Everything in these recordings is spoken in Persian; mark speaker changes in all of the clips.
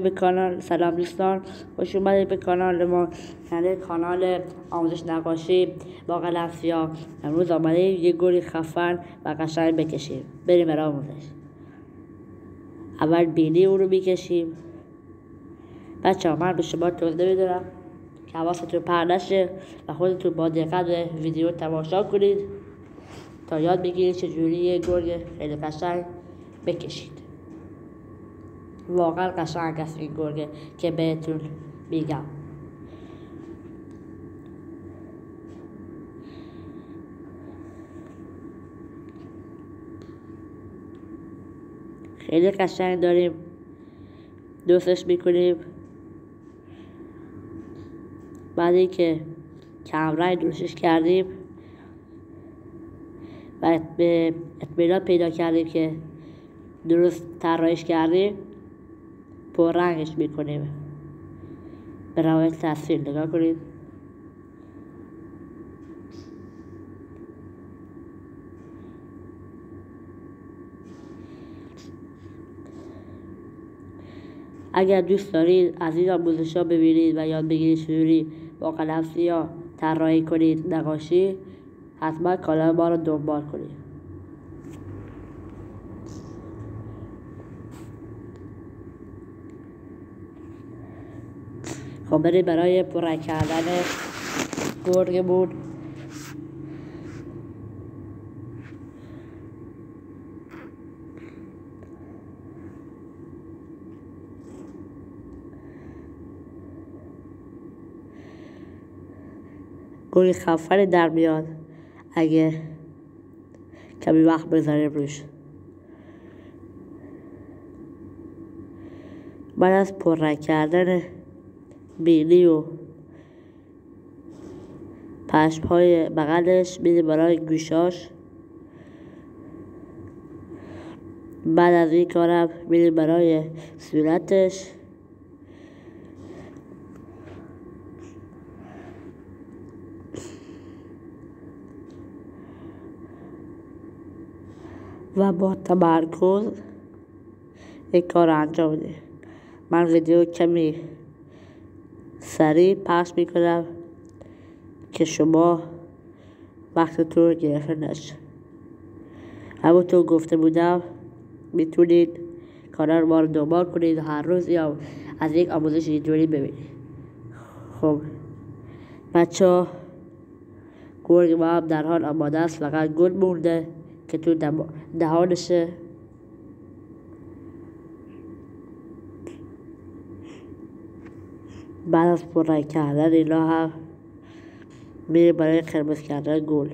Speaker 1: به کانال. سلام دوستان، خوش اومدید به کانال ما، یعنی کانال آموزش نقاشی با قلم سیاه. امروز آمدیم یه گلی خفن و قشنگ بکشیم. بریم برای آموزش. اول بینی او رو میکشیم. بچه‌ها من به شما توضیح میدم که حواستون پرت نشه و خودتون با دقت ویدیو تماشا کنید تا یاد بگیرید چجوری یه گرگ خیلی قشنگ بکشید. واقعا قشنگ است این گرگه که بهتون میگم. خیلی قشنگ داریم، دوستش میکنیم. بعد اینکه کمرنگ درستش کردیم و به اطمینان پیدا کردیم که درست طراحیش کردیم، پررنگش میکنیم. به روایت تصویر نگاه کنید. اگر دوست دارید از این آموزش‌ها ببینید و یاد بگیرید چجوری با قلم سیاه طراحی کنید نقاشی، حتما کانال ما رو دنبال کنید. خب بریم برای پررنگ کردن گرگمون. گرگ خفن در میاد اگه کمی وقت بذاریم روش. بعد از پررنگ کردن بینی و پشم‌های بغلش میریم برای گوشاش. بعد از این کارم میریم برای صورتش. و با تمرکز این کار انجام میدیم. من ویدیو کمی سریع پخش میکنم که شما وقتتون گرفته نشه. همونطور گفته بودم میتونید کانال ما رو دنبال کنید، هر روز یا از یک آموزش اینجوری ببینید. خب بچه‌ها، گرگ ما هم در حال آماده است، فقط گل مونده که تو دهانشه. بعد از پررنگ کردن اینا هم میریم برای قرمز کردن گل.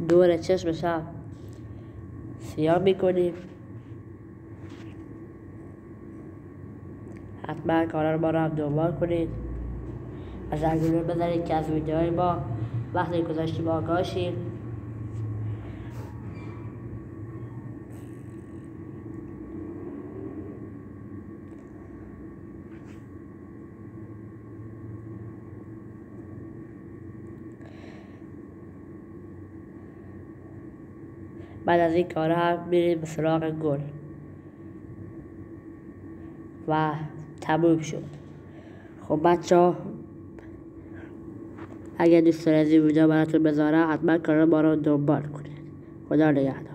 Speaker 1: دور چشمش هم سیاه میکنیم. حتما کانال ما رو هم دنبال کنید و زنگوله بزنید که از ویدیوهای ما وقتی گذاشتیم آگاه شید. بعد از این کارها هم میریم به سراغ گل و تموم شد. خب بچه‌ها، اگر دوست دارید این ویدیو براتون بذارم حتما کانال ما رو دنبال کنید. خدا نگهدار.